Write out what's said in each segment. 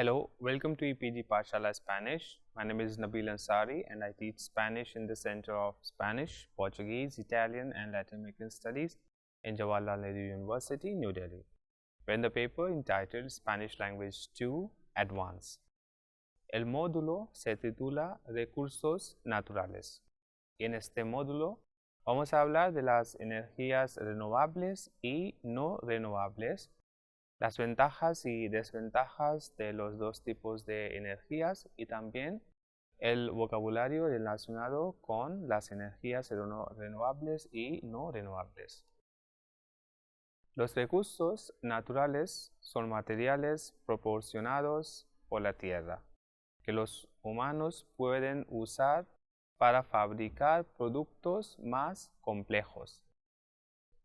Hello, welcome to EPG Pathshala Spanish. My name is Nabil Ansari and I teach Spanish in the Center of Spanish, Portuguese, Italian and Latin American Studies in Jawaharlal Nehru University, New Delhi. We're in the paper entitled Spanish Language 2 Advanced. El módulo se titula Recursos Naturales. Y en este módulo vamos a hablar de las energías renovables y no renovables, las ventajas y desventajas de los dos tipos de energías y también el vocabulario relacionado con las energías renovables y no renovables. Los recursos naturales son materiales proporcionados por la Tierra que los humanos pueden usar para fabricar productos más complejos.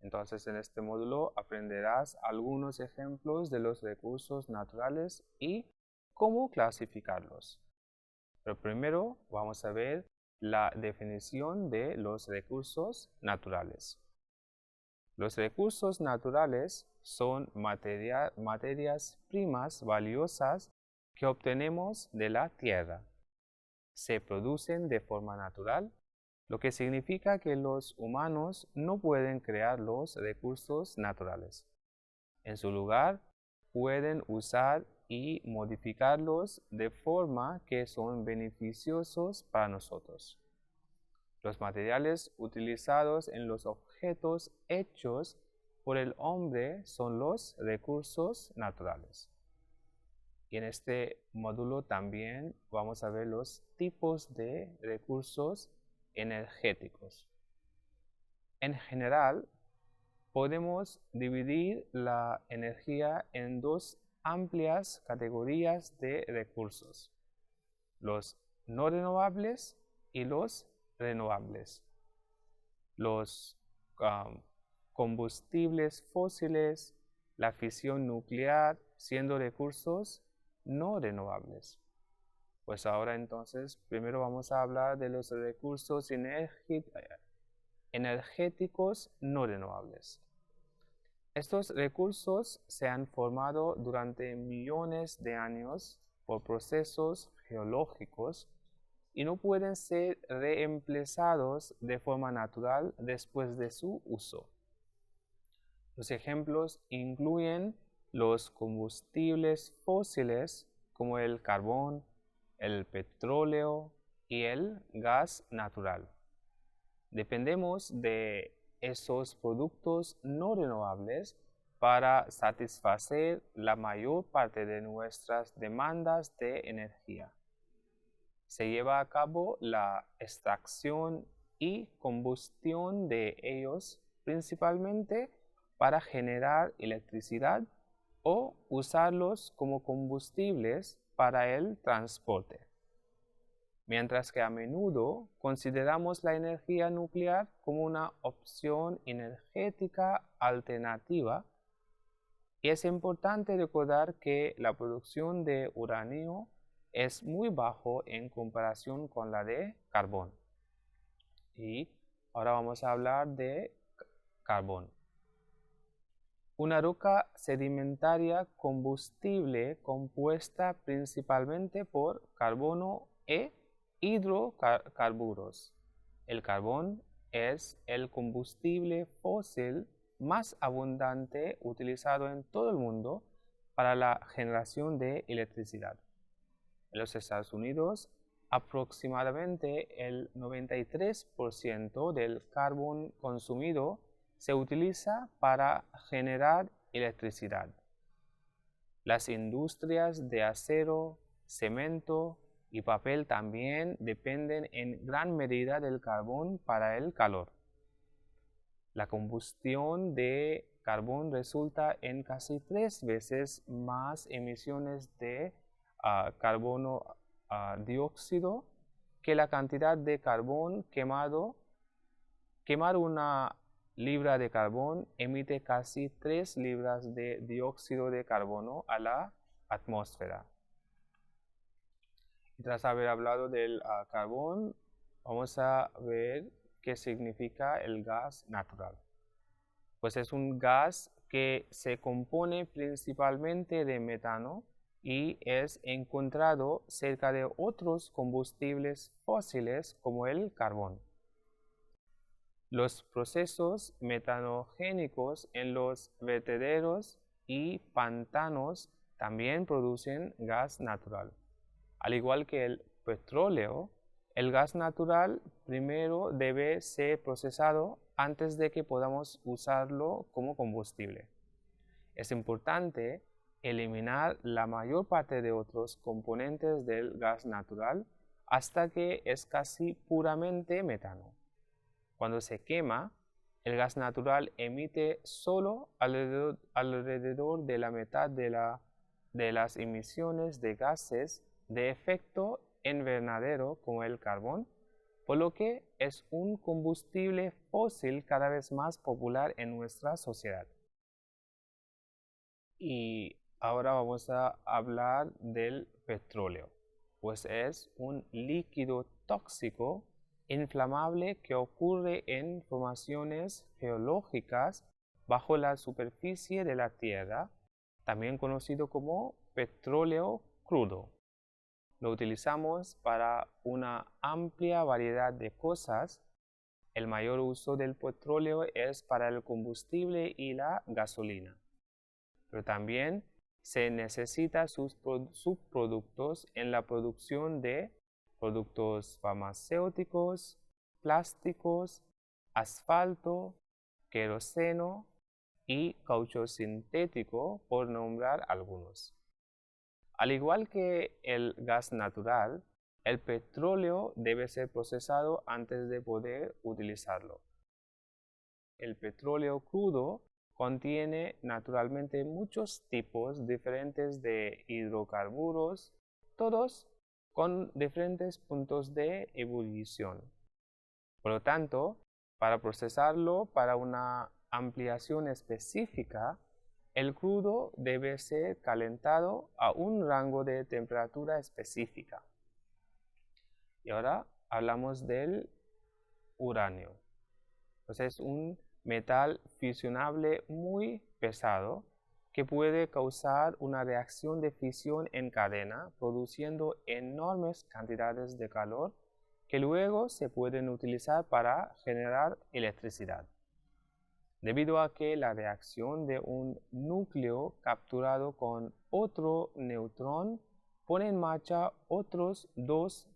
Entonces, en este módulo aprenderás algunos ejemplos de los recursos naturales y cómo clasificarlos. Pero primero vamos a ver la definición de los recursos naturales. Los recursos naturales son materias primas valiosas que obtenemos de la tierra. Se producen de forma natural, lo que significa que los humanos no pueden crear los recursos naturales. En su lugar, pueden usar y modificarlos de forma que son beneficiosos para nosotros. Los materiales utilizados en los objetos hechos por el hombre son los recursos naturales. Y en este módulo también vamos a ver los tipos de recursos energéticos. En general, podemos dividir la energía en dos amplias categorías de recursos: los no renovables y los renovables. Los combustibles fósiles, la fisión nuclear, siendo recursos no renovables. Pues ahora entonces, primero vamos a hablar de los recursos energéticos no renovables. Estos recursos se han formado durante millones de años por procesos geológicos y no pueden ser reemplazados de forma natural después de su uso. Los ejemplos incluyen los combustibles fósiles como el carbón, el petróleo y el gas natural. Dependemos de esos productos no renovables para satisfacer la mayor parte de nuestras demandas de energía. Se lleva a cabo la extracción y combustión de ellos principalmente para generar electricidad o usarlos como combustibles para el transporte. Mientras que a menudo consideramos la energía nuclear como una opción energética alternativa, y es importante recordar que la producción de uranio es muy bajo en comparación con la de carbón. Y ahora vamos a hablar de carbón. Una roca sedimentaria combustible compuesta principalmente por carbono e hidrocarburos. El carbón es el combustible fósil más abundante utilizado en todo el mundo para la generación de electricidad. En los Estados Unidos, aproximadamente el 93% del carbón consumido se utiliza para generar electricidad. Las industrias de acero, cemento y papel también dependen en gran medida del carbón para el calor. La combustión de carbón resulta en casi 3 veces más emisiones de carbono dióxido que la cantidad de carbón quemado. Quemar una libra de carbón emite casi 3 libras de dióxido de carbono a la atmósfera. Y tras haber hablado del carbón, vamos a ver qué significa el gas natural. Pues es un gas que se compone principalmente de metano y es encontrado cerca de otros combustibles fósiles como el carbón. Los procesos metanogénicos en los vertederos y pantanos también producen gas natural. Al igual que el petróleo, el gas natural primero debe ser procesado antes de que podamos usarlo como combustible. Es importante eliminar la mayor parte de otros componentes del gas natural hasta que es casi puramente metano. Cuando se quema, el gas natural emite solo alrededor de la mitad de las emisiones de gases de efecto invernadero como el carbón, por lo que es un combustible fósil cada vez más popular en nuestra sociedad. Y ahora vamos a hablar del petróleo, pues es un líquido tóxico inflamable que ocurre en formaciones geológicas bajo la superficie de la Tierra, también conocido como petróleo crudo. Lo utilizamos para una amplia variedad de cosas. El mayor uso del petróleo es para el combustible y la gasolina, pero también se necesitan sus subproductos en la producción de productos farmacéuticos, plásticos, asfalto, queroseno y caucho sintético, por nombrar algunos. Al igual que el gas natural, el petróleo debe ser procesado antes de poder utilizarlo. El petróleo crudo contiene naturalmente muchos tipos diferentes de hidrocarburos, todos con diferentes puntos de ebullición. Por lo tanto, para procesarlo para una ampliación específica, el crudo debe ser calentado a un rango de temperatura específica. Y ahora hablamos del uranio. Pues es un metal fisionable muy pesado que puede causar una reacción de fisión en cadena, produciendo enormes cantidades de calor que luego se pueden utilizar para generar electricidad. Debido a que la reacción de un núcleo capturado con otro neutrón pone en marcha otros dos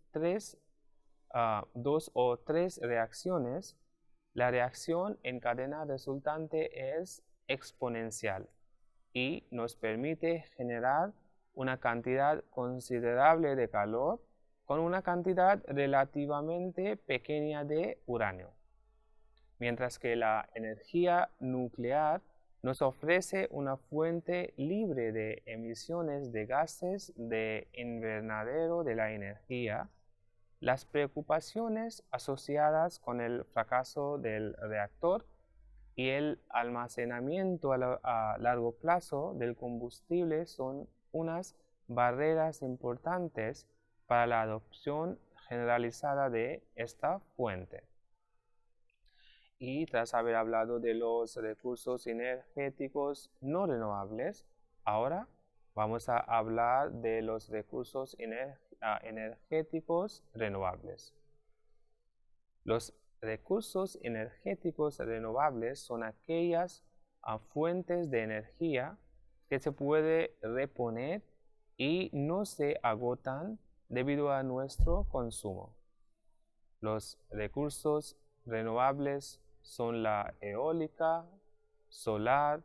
o tres reacciones, la reacción en cadena resultante es exponencial y nos permite generar una cantidad considerable de calor con una cantidad relativamente pequeña de uranio. Mientras que la energía nuclear nos ofrece una fuente libre de emisiones de gases de invernadero de la energía, las preocupaciones asociadas con el fracaso del reactor y el almacenamiento a largo plazo del combustible son unas barreras importantes para la adopción generalizada de esta fuente. Y tras haber hablado de los recursos energéticos no renovables, ahora vamos a hablar de los recursos energéticos renovables. Los recursos energéticos renovables son aquellas fuentes de energía que se puede reponer y no se agotan debido a nuestro consumo. Los recursos renovables son la eólica, solar,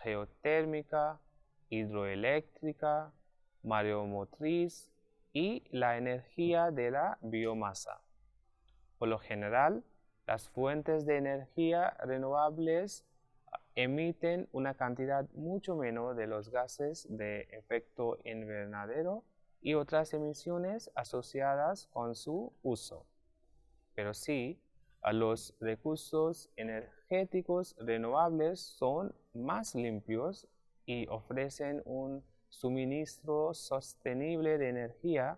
geotérmica, hidroeléctrica, mareomotriz y la energía de la biomasa. Por lo general, las fuentes de energía renovables emiten una cantidad mucho menor de los gases de efecto invernadero y otras emisiones asociadas con su uso. Pero sí, los recursos energéticos renovables son más limpios y ofrecen un suministro sostenible de energía.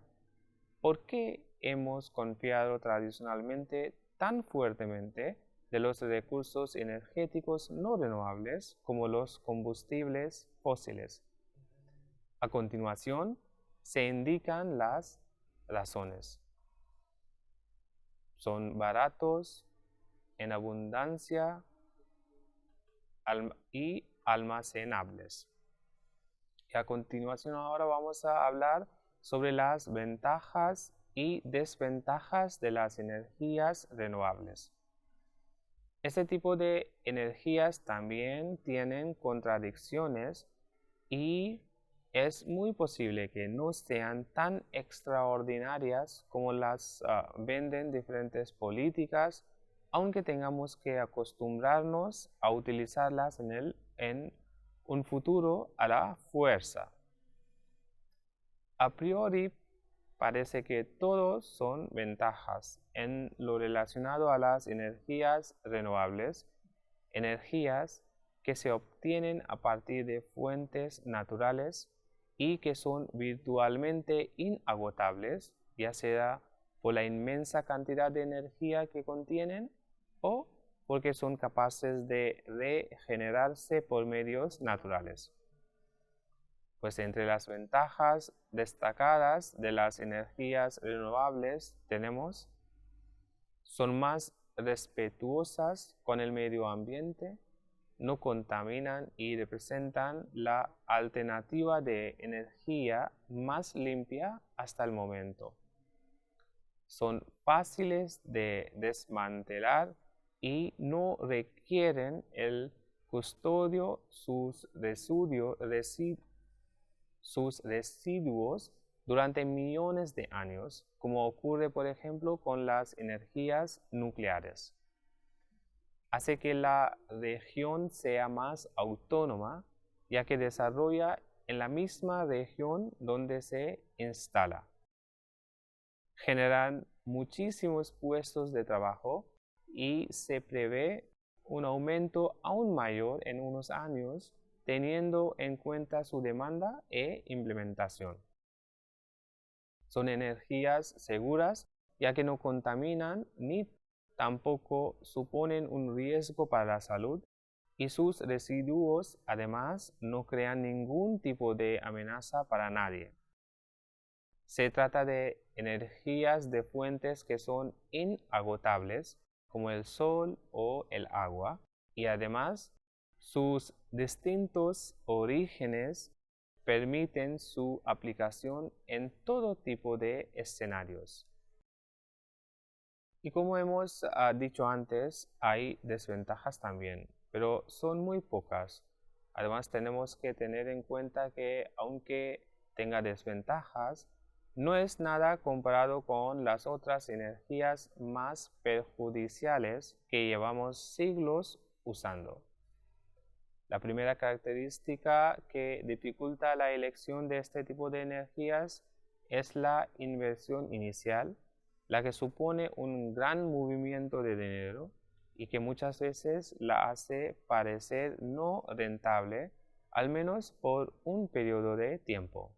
¿Por qué hemos confiado tradicionalmente tan fuertemente de los recursos energéticos no renovables como los combustibles fósiles? A continuación, se indican las razones. Son baratos, en abundancia y almacenables. Y a continuación ahora vamos a hablar sobre las ventajas y desventajas de las energías renovables. Este tipo de energías también tienen contradicciones y es muy posible que no sean tan extraordinarias como las venden diferentes políticas, aunque tengamos que acostumbrarnos a utilizarlas en un futuro a la fuerza. A priori, parece que todos son ventajas en lo relacionado a las energías renovables, energías que se obtienen a partir de fuentes naturales y que son virtualmente inagotables, ya sea por la inmensa cantidad de energía que contienen o porque son capaces de regenerarse por medios naturales. Pues entre las ventajas destacadas de las energías renovables tenemos, son más respetuosas con el medio ambiente, no contaminan y representan la alternativa de energía más limpia hasta el momento. Son fáciles de desmantelar y no requieren el custodio sus residuos durante millones de años, como ocurre por ejemplo con las energías nucleares. Hace que la región sea más autónoma, ya que desarrolla en la misma región donde se instala. Generan muchísimos puestos de trabajo y se prevé un aumento aún mayor en unos años, teniendo en cuenta su demanda e implementación. Son energías seguras, ya que no contaminan ni tampoco suponen un riesgo para la salud, y sus residuos además no crean ningún tipo de amenaza para nadie. Se trata de energías de fuentes que son inagotables, como el sol o el agua, y además sus distintos orígenes permiten su aplicación en todo tipo de escenarios. Y como hemos dicho antes, hay desventajas también, pero son muy pocas. Además, tenemos que tener en cuenta que aunque tenga desventajas, no es nada comparado con las otras energías más perjudiciales que llevamos siglos usando. La primera característica que dificulta la elección de este tipo de energías es la inversión inicial, la que supone un gran movimiento de dinero y que muchas veces la hace parecer no rentable, al menos por un periodo de tiempo.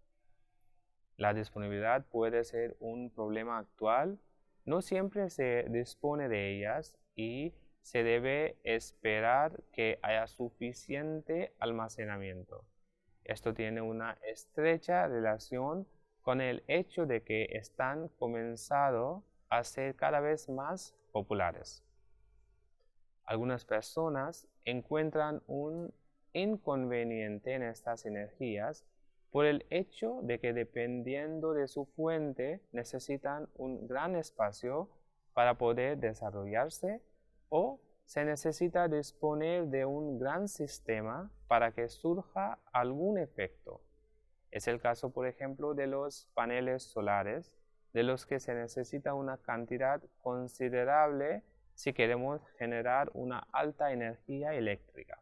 La disponibilidad puede ser un problema actual, no siempre se dispone de ellas y se debe esperar que haya suficiente almacenamiento. Esto tiene una estrecha relación con el hecho de que están comenzando a ser cada vez más populares. Algunas personas encuentran un inconveniente en estas energías por el hecho de que dependiendo de su fuente necesitan un gran espacio para poder desarrollarse o se necesita disponer de un gran sistema para que surja algún efecto. Es el caso, por ejemplo, de los paneles solares, de los que se necesita una cantidad considerable si queremos generar una alta energía eléctrica.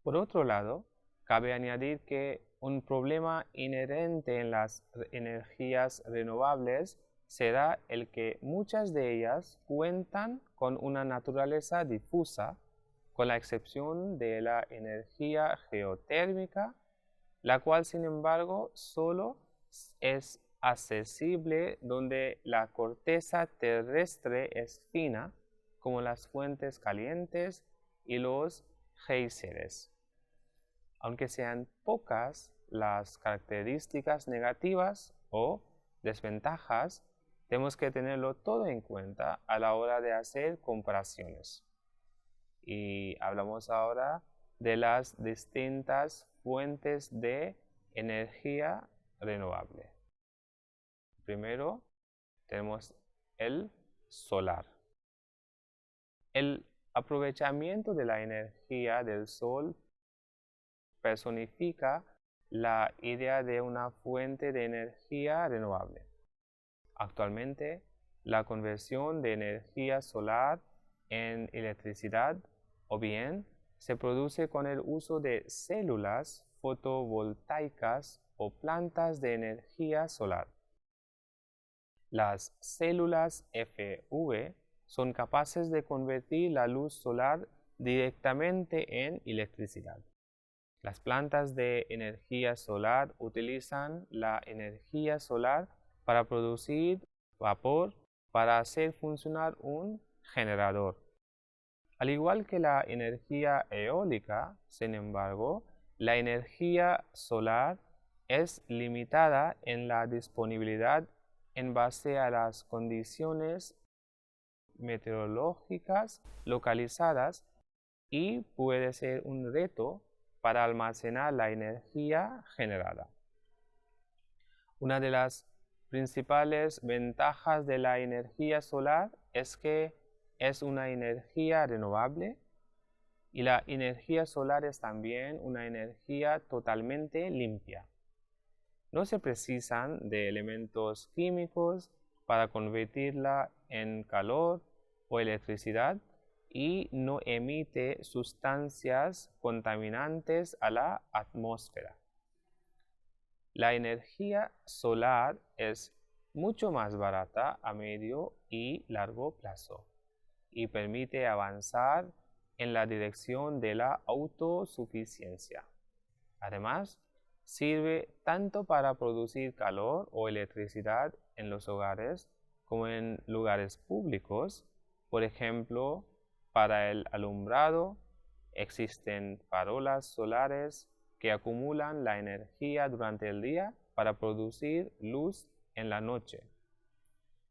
Por otro lado, cabe añadir que un problema inherente en las energías renovables será el que muchas de ellas cuentan con una naturaleza difusa, con la excepción de la energía geotérmica, la cual sin embargo solo es accesible donde la corteza terrestre es fina, como las fuentes calientes y los géiseres. Aunque sean pocas, las características negativas o desventajas, tenemos que tenerlo todo en cuenta a la hora de hacer comparaciones. Y hablamos ahora de las distintas fuentes de energía renovable. Primero tenemos el solar. El aprovechamiento de la energía del sol personifica la idea de una fuente de energía renovable. Actualmente, la conversión de energía solar en electricidad o bien se produce con el uso de células fotovoltaicas o plantas de energía solar. Las células FV son capaces de convertir la luz solar directamente en electricidad. Las plantas de energía solar utilizan la energía solar para producir vapor para hacer funcionar un generador. Al igual que la energía eólica, sin embargo, la energía solar es limitada en la disponibilidad en base a las condiciones meteorológicas localizadas y puede ser un reto para almacenar la energía generada. Una de las principales ventajas de la energía solar es que es una energía renovable y la energía solar es también una energía totalmente limpia. No se precisan de elementos químicos para convertirla en calor o electricidad y no emite sustancias contaminantes a la atmósfera. La energía solar es mucho más barata a medio y largo plazo y permite avanzar en la dirección de la autosuficiencia. Además, sirve tanto para producir calor o electricidad en los hogares como en lugares públicos. Por ejemplo, para el alumbrado existen farolas solares que acumulan la energía durante el día para producir luz en la noche.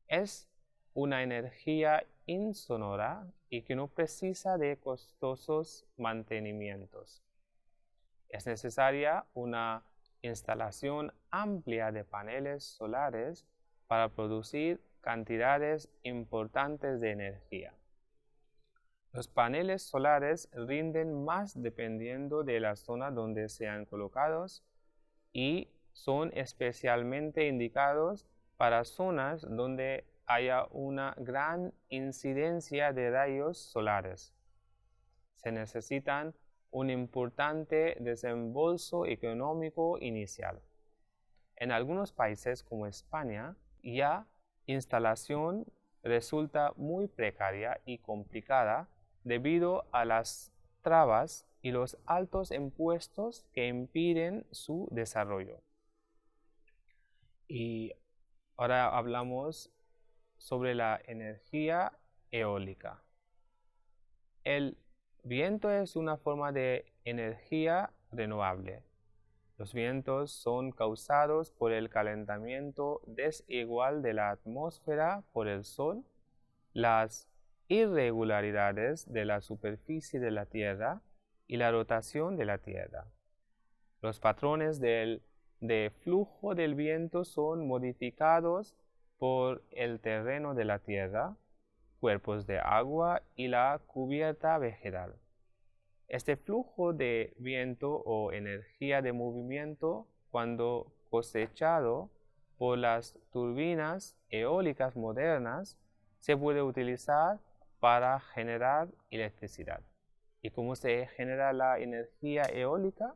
Es una energía insonora y que no precisa de costosos mantenimientos. Es necesaria una instalación amplia de paneles solares para producir cantidades importantes de energía. Los paneles solares rinden más dependiendo de la zona donde sean colocados y son especialmente indicados para zonas donde haya una gran incidencia de rayos solares. Se necesitan un importante desembolso económico inicial. En algunos países como España, ya instalación resulta muy precaria y complicada debido a las trabas y los altos impuestos que impiden su desarrollo. Y ahora hablamos sobre la energía eólica. El viento es una forma de energía renovable. Los vientos son causados por el calentamiento desigual de la atmósfera por el sol, las irregularidades de la superficie de la Tierra y la rotación de la Tierra. Los patrones de flujo del viento son modificados por el terreno de la Tierra, cuerpos de agua y la cubierta vegetal. Este flujo de viento o energía de movimiento, cuando cosechado por las turbinas eólicas modernas, se puede utilizar para generar electricidad. ¿Y cómo se genera la energía eólica?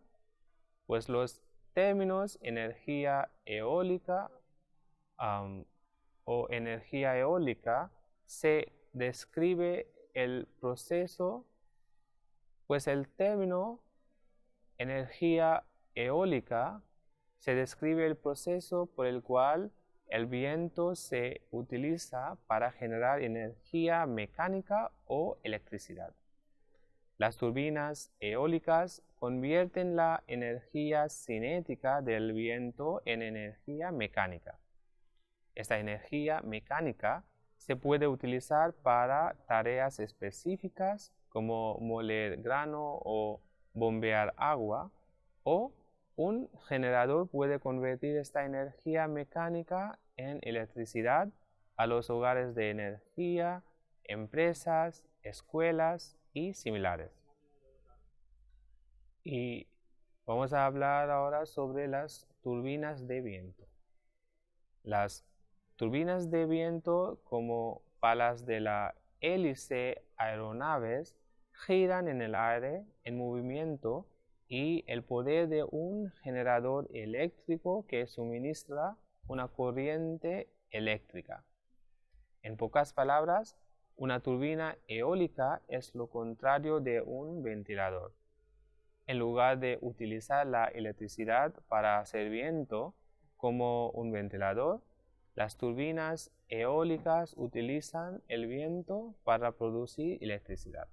Pues los términos energía eólica o energía eólica se describe el proceso, pues el término energía eólica se describe el proceso por el cual el viento se utiliza para generar energía mecánica o electricidad. Las turbinas eólicas convierten la energía cinética del viento en energía mecánica. Esta energía mecánica se puede utilizar para tareas específicas como moler grano o bombear agua, o un generador puede convertir esta energía mecánica en electricidad a los hogares de energía, empresas, escuelas y similares. Y vamos a hablar ahora sobre las turbinas de viento. Las turbinas de viento, como palas de la hélice aeronaves, giran en el aire en movimiento, y el poder de un generador eléctrico que suministra una corriente eléctrica. En pocas palabras, una turbina eólica es lo contrario de un ventilador. En lugar de utilizar la electricidad para hacer viento como un ventilador, las turbinas eólicas utilizan el viento para producir electricidad.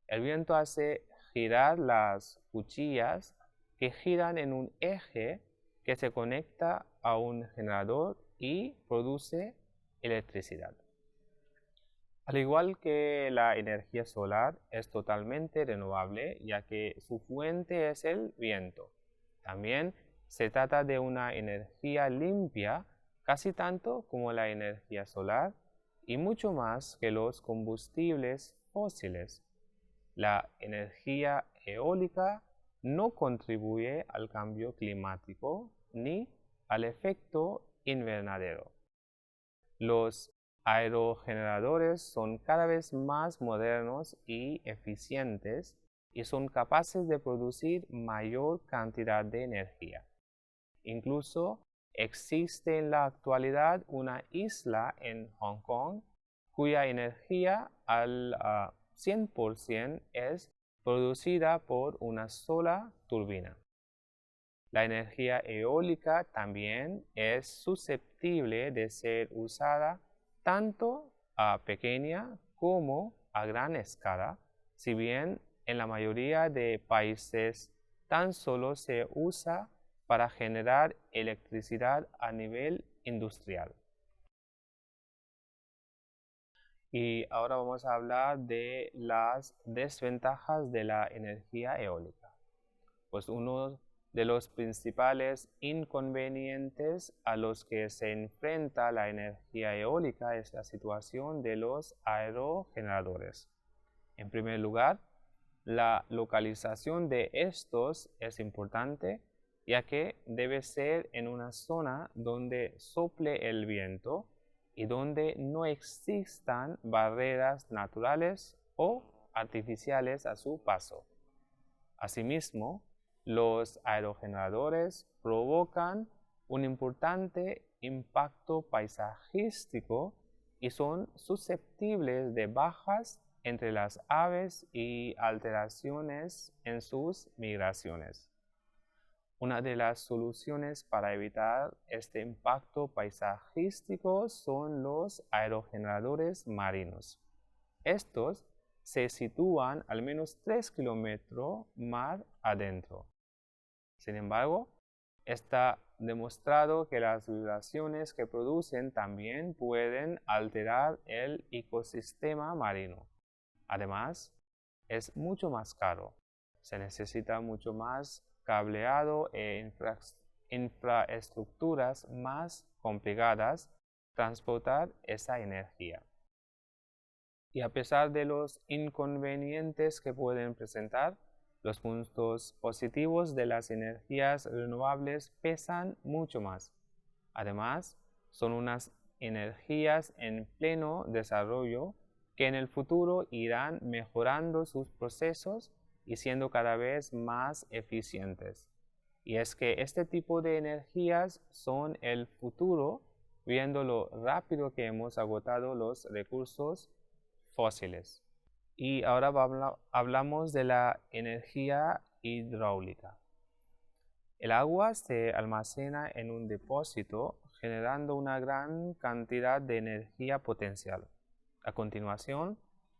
El viento hace girar las cuchillas, que giran en un eje que se conecta a un generador y produce electricidad. Al igual que la energía solar, es totalmente renovable, ya que su fuente es el viento. También se trata de una energía limpia, casi tanto como la energía solar, y mucho más que los combustibles fósiles. La energía eólica no contribuye al cambio climático ni al efecto invernadero. Los aerogeneradores son cada vez más modernos y eficientes, y son capaces de producir mayor cantidad de energía. Incluso existe en la actualidad una isla en Hong Kong cuya energía al 100% es producida por una sola turbina. La energía eólica también es susceptible de ser usada tanto a pequeña como a gran escala, si bien en la mayoría de países tan solo se usa para generar electricidad a nivel industrial. Y ahora vamos a hablar de las desventajas de la energía eólica. Pues uno de los principales inconvenientes a los que se enfrenta la energía eólica es la situación de los aerogeneradores. En primer lugar, la localización de estos es importante, ya que debe ser en una zona donde sople el viento y donde no existan barreras naturales o artificiales a su paso. Asimismo, los aerogeneradores provocan un importante impacto paisajístico y son susceptibles de bajas entre las aves y alteraciones en sus migraciones. Una de las soluciones para evitar este impacto paisajístico son los aerogeneradores marinos. Estos se sitúan al menos 3 kilómetros mar adentro. Sin embargo, está demostrado que las vibraciones que producen también pueden alterar el ecosistema marino. Además, es mucho más caro. Se necesita mucho más cableado e infraestructuras más complicadas transportar esa energía. Y a pesar de los inconvenientes que pueden presentar, los puntos positivos de las energías renovables pesan mucho más. Además, son unas energías en pleno desarrollo que en el futuro irán mejorando sus procesos y siendo cada vez más eficientes. Y es que este tipo de energías son el futuro, viendo lo rápido que hemos agotado los recursos fósiles. Y ahora hablamos de la energía hidráulica. El agua se almacena en un depósito, generando una gran cantidad de energía potencial. A continuación,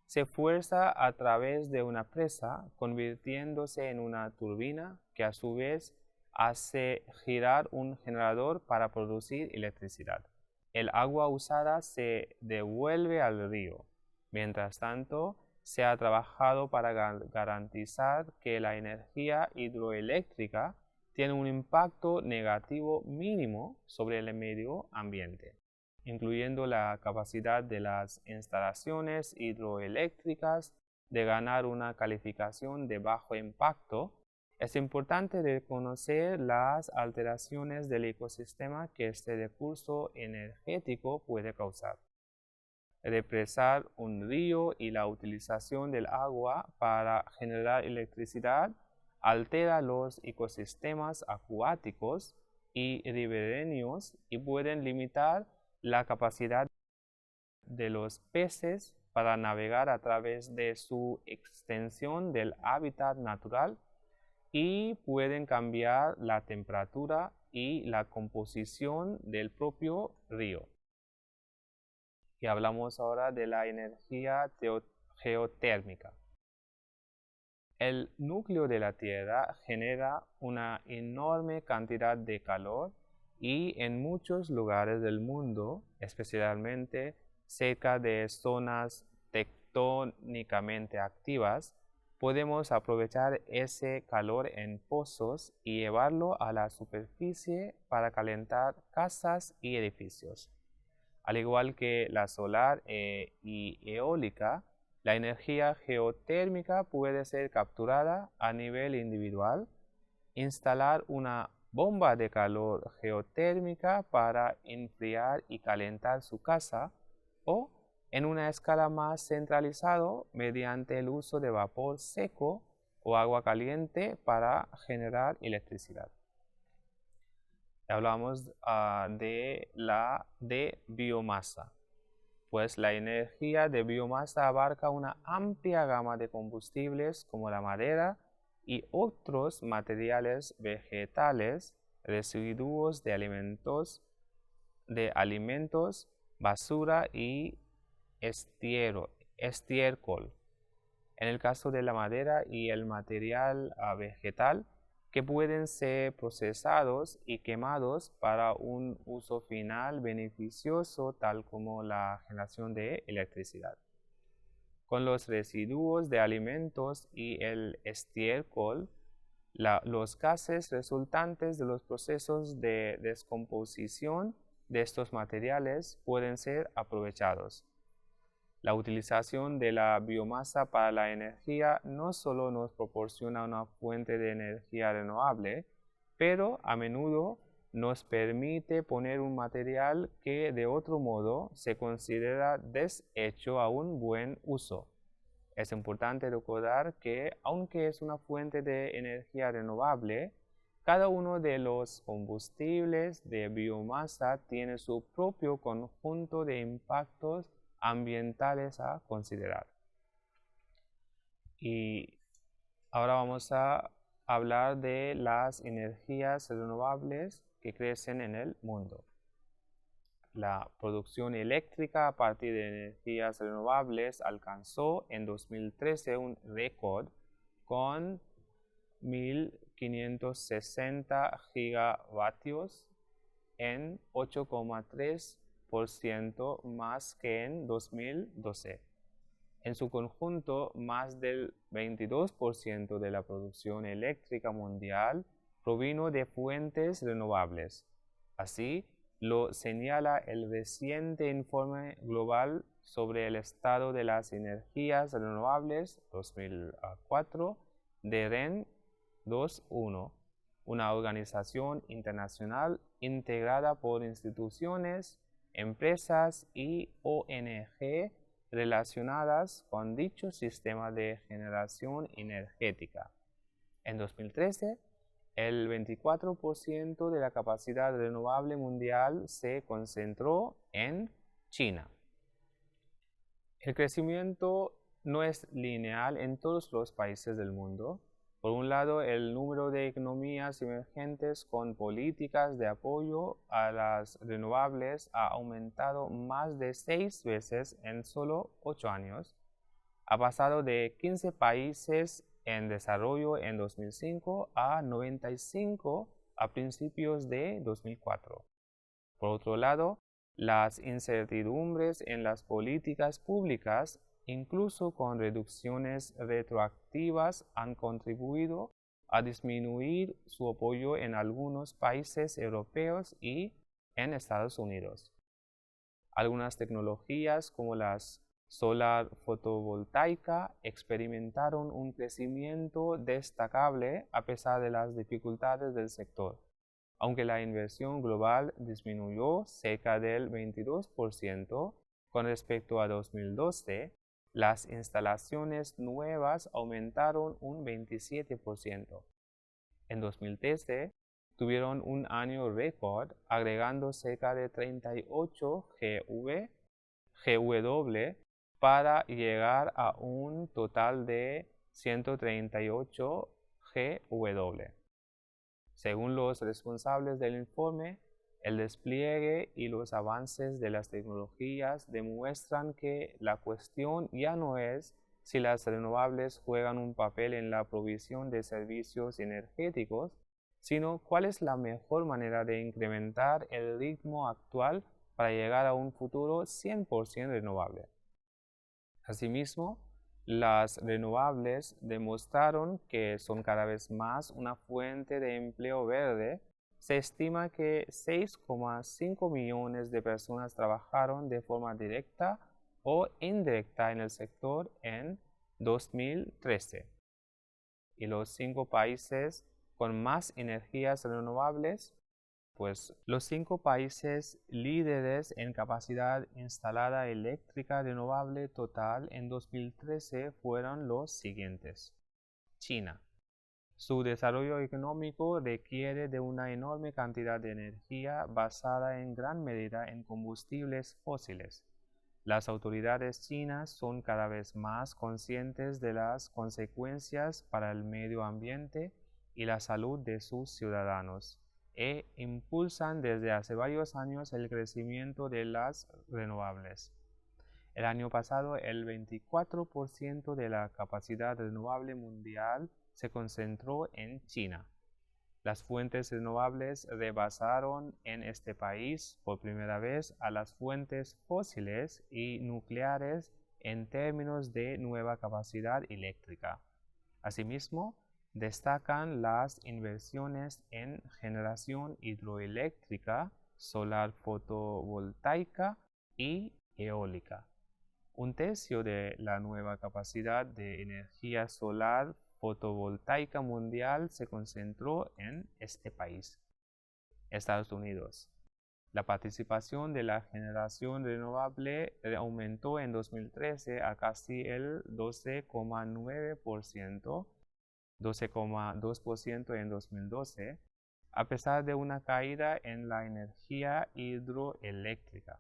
se fuerza a través de una presa, convirtiéndose en una turbina que a su vez hace girar un generador para producir electricidad. El agua usada se devuelve al río. Mientras tanto, se ha trabajado para garantizar que la energía hidroeléctrica tiene un impacto negativo mínimo sobre el medio ambiente, incluyendo la capacidad de las instalaciones hidroeléctricas de ganar una calificación de bajo impacto. Es importante reconocer las alteraciones del ecosistema que este recurso energético puede causar. Represar un río y la utilización del agua para generar electricidad altera los ecosistemas acuáticos y ribereños y pueden limitar la capacidad de los peces para navegar a través de su extensión del hábitat natural y pueden cambiar la temperatura y la composición del propio río. Y hablamos ahora de la energía geotérmica. El núcleo de la Tierra genera una enorme cantidad de calor y en muchos lugares del mundo, especialmente cerca de zonas tectónicamente activas, podemos aprovechar ese calor en pozos y llevarlo a la superficie para calentar casas y edificios. Al igual que la solar y eólica, la energía geotérmica puede ser capturada a nivel individual. Instalar una bomba de calor geotérmica para enfriar y calentar su casa o en una escala más centralizada mediante el uso de vapor seco o agua caliente para generar electricidad. Hablamos de biomasa. Pues la energía de biomasa abarca una amplia gama de combustibles como la madera y otros materiales vegetales, residuos de alimentos, basura y estiércol. En el caso de la madera y el material vegetal, que pueden ser procesados y quemados para un uso final beneficioso, tal como la generación de electricidad. Con los residuos de alimentos y el estiércol, los gases resultantes de los procesos de descomposición de estos materiales pueden ser aprovechados. La utilización de la biomasa para la energía no solo nos proporciona una fuente de energía renovable, pero a menudo nos permite poner un material que de otro modo se considera deshecho a un buen uso. Es importante recordar que, aunque es una fuente de energía renovable, cada uno de los combustibles de biomasa tiene su propio conjunto de impactos ambientales a considerar. Y ahora vamos a hablar de las energías renovables que crecen en el mundo. La producción eléctrica a partir de energías renovables alcanzó en 2013 un récord con 1.560 gigavatios en 8,3% más que en 2012. En su conjunto, más del 22% de la producción eléctrica mundial provino de fuentes renovables. Así, lo señala el reciente informe global sobre el estado de las energías renovables 2004 de REN 2.1, una organización internacional integrada por instituciones, empresas y ONG relacionadas con dicho sistema de generación energética. En 2013, el 24% de la capacidad renovable mundial se concentró en China. El crecimiento no es lineal en todos los países del mundo. Por un lado, el número de economías emergentes con políticas de apoyo a las renovables ha aumentado más de 6 veces en solo 8 años. ha pasado de 15 países en desarrollo en 2005 a 95 a principios de 2004. Por otro lado, las incertidumbres en las políticas públicas, incluso con reducciones retroactivas, han contribuido a disminuir su apoyo en algunos países europeos y en Estados Unidos. Algunas tecnologías como las solar fotovoltaica experimentaron un crecimiento destacable a pesar de las dificultades del sector. Aunque la inversión global disminuyó cerca del 22% con respecto a 2012, las instalaciones nuevas aumentaron un 27%. En 2013, tuvieron un año récord agregando cerca de 38 GW para llegar a un total de 138 GW. Según los responsables del informe, el despliegue y los avances de las tecnologías demuestran que la cuestión ya no es si las renovables juegan un papel en la provisión de servicios energéticos, sino cuál es la mejor manera de incrementar el ritmo actual para llegar a un futuro 100% renovable. Asimismo, las renovables demostraron que son cada vez más una fuente de empleo verde. Se estima que 6,5 millones de personas trabajaron de forma directa o indirecta en el sector en 2013. Y los 5 países con más energías renovables, pues los 5 países líderes en capacidad instalada eléctrica renovable total en 2013 fueron los siguientes. China. Su desarrollo económico requiere de una enorme cantidad de energía basada en gran medida en combustibles fósiles. Las autoridades chinas son cada vez más conscientes de las consecuencias para el medio ambiente y la salud de sus ciudadanos e impulsan desde hace varios años el crecimiento de las renovables. El año pasado, el 24% de la capacidad renovable mundial se concentró en China. Las fuentes renovables rebasaron en este país por primera vez a las fuentes fósiles y nucleares en términos de nueva capacidad eléctrica. Asimismo, destacan las inversiones en generación hidroeléctrica, solar fotovoltaica y eólica. Un tercio de la nueva capacidad de energía solar fotovoltaica mundial se concentró en este país. Estados Unidos. La participación de la generación renovable aumentó en 2013 a casi el 12,9%, 12,2% en 2012, a pesar de una caída en la energía hidroeléctrica.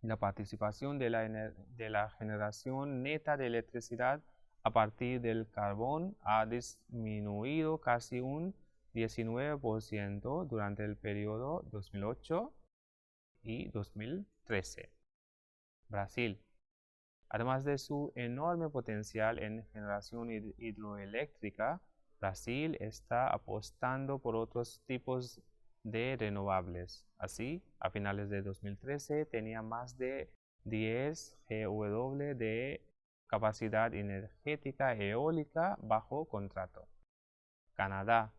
La participación de la generación neta de electricidad a partir del carbón ha disminuido casi un 19% durante el periodo 2008 y 2013. Brasil. Además de su enorme potencial en generación hidroeléctrica, Brasil está apostando por otros tipos de renovables. Así, a finales de 2013 tenía más de 10 GW de capacidad energética eólica bajo contrato. Canadá.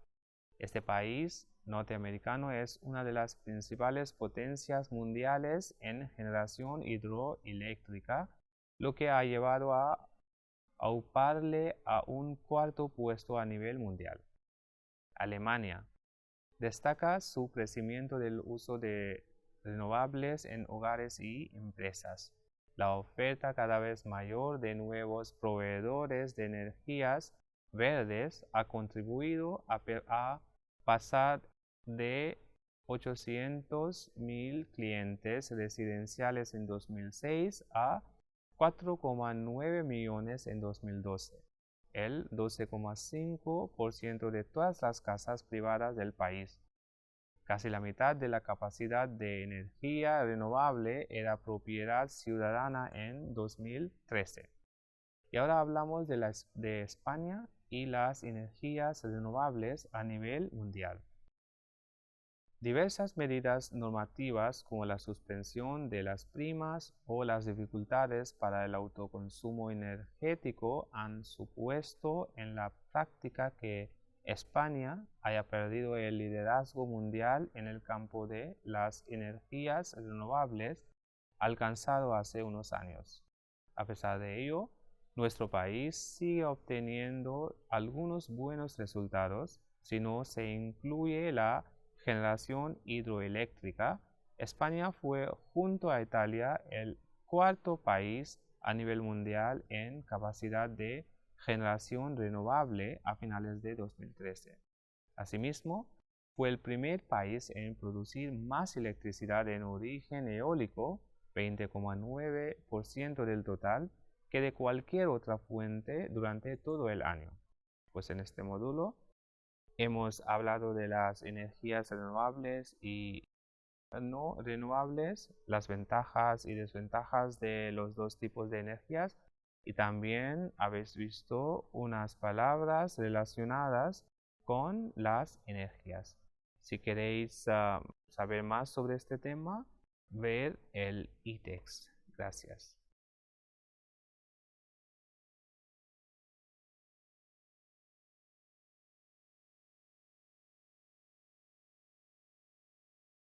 Este país norteamericano es una de las principales potencias mundiales en generación hidroeléctrica, lo que ha llevado a auparle a un cuarto puesto a nivel mundial. Alemania. Destaca su crecimiento del uso de renovables en hogares y empresas. La oferta cada vez mayor de nuevos proveedores de energías verdes ha contribuido a pasar de 800,000 clientes residenciales en 2006 a 4,9 millones en 2012, el 12,5% de todas las casas privadas del país. Casi la mitad de la capacidad de energía renovable era propiedad ciudadana en 2013. Y ahora hablamos de España y las energías renovables a nivel mundial. Diversas medidas normativas como la suspensión de las primas o las dificultades para el autoconsumo energético han supuesto en la práctica que España haya perdido el liderazgo mundial en el campo de las energías renovables alcanzado hace unos años. A pesar de ello, nuestro país sigue obteniendo algunos buenos resultados si no se incluye la generación hidroeléctrica. España fue, junto a Italia, el cuarto país a nivel mundial en capacidad de generación renovable a finales de 2013. Asimismo, fue el primer país en producir más electricidad en origen eólico, 20,9% del total, que de cualquier otra fuente durante todo el año. Pues en este módulo hemos hablado de las energías renovables y no renovables, las ventajas y desventajas de los dos tipos de energías, y también habéis visto unas palabras relacionadas con las energías. Si queréis saber más sobre este tema, ver el e-text. Gracias.